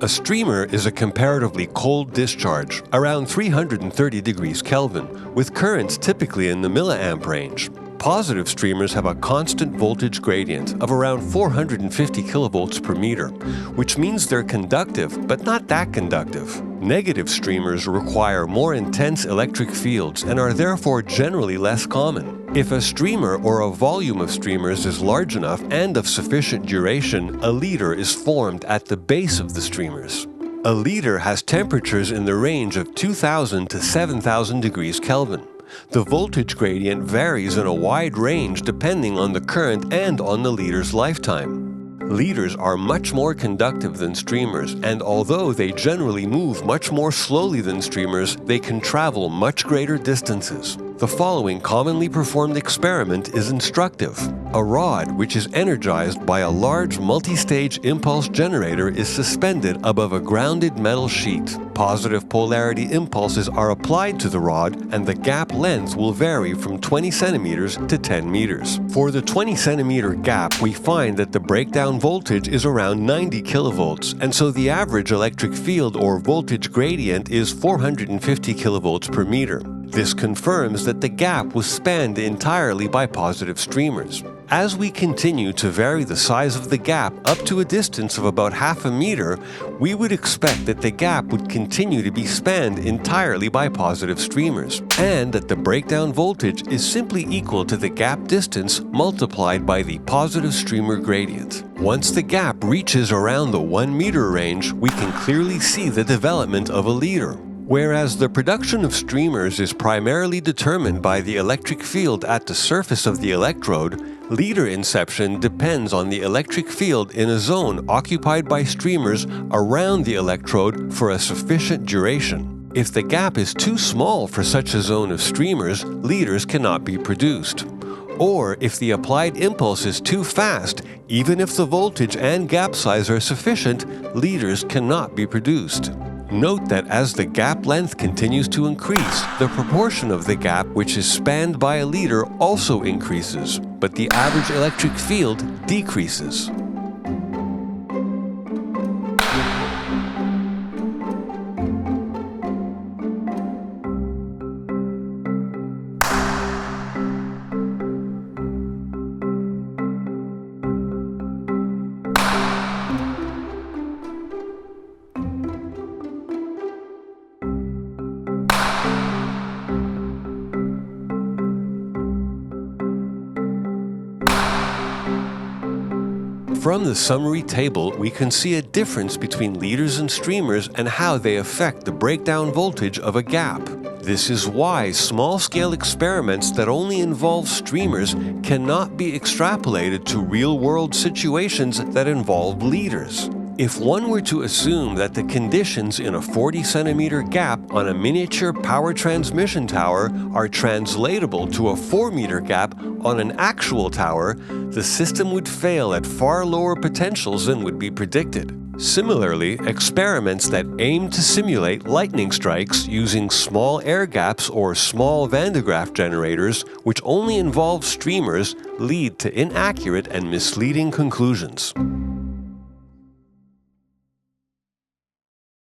A streamer is a comparatively cold discharge, around 330 degrees Kelvin, with currents typically in the milliamp range. Positive streamers have a constant voltage gradient of around 450 kilovolts per meter, which means they're conductive, but not that conductive. Negative streamers require more intense electric fields and are therefore generally less common. If a streamer or a volume of streamers is large enough and of sufficient duration, a leader is formed at the base of the streamers. A leader has temperatures in the range of 2000 to 7000 degrees Kelvin. The voltage gradient varies in a wide range depending on the current and on the leader's lifetime. Leaders are much more conductive than streamers, and although they generally move much more slowly than streamers, they can travel much greater distances. The following commonly performed experiment is instructive. A rod, which is energized by a large multi-stage impulse generator, is suspended above a grounded metal sheet. Positive polarity impulses are applied to the rod, and the gap length will vary from 20 centimeters to 10 meters. For the 20 centimeter gap, we find that the breakdown voltage is around 90 kilovolts, and so the average electric field or voltage gradient is 450 kilovolts per meter. This confirms that the gap was spanned entirely by positive streamers. As we continue to vary the size of the gap up to a distance of about half a meter, we would expect that the gap would continue to be spanned entirely by positive streamers, and that the breakdown voltage is simply equal to the gap distance multiplied by the positive streamer gradient. Once the gap reaches around the 1 meter range, we can clearly see the development of a leader. Whereas the production of streamers is primarily determined by the electric field at the surface of the electrode, leader inception depends on the electric field in a zone occupied by streamers around the electrode for a sufficient duration. If the gap is too small for such a zone of streamers, leaders cannot be produced. Or if the applied impulse is too fast, even if the voltage and gap size are sufficient, leaders cannot be produced. Note that as the gap length continues to increase, the proportion of the gap which is spanned by a leader also increases, but the average electric field decreases. From the summary table, we can see a difference between leaders and streamers and how they affect the breakdown voltage of a gap. This is why small-scale experiments that only involve streamers cannot be extrapolated to real-world situations that involve leaders. If one were to assume that the conditions in a 40-centimeter gap on a miniature power transmission tower are translatable to a 4-meter gap on an actual tower, the system would fail at far lower potentials than would be predicted. Similarly, experiments that aim to simulate lightning strikes using small air gaps or small Van de Graaff generators, which only involve streamers, lead to inaccurate and misleading conclusions.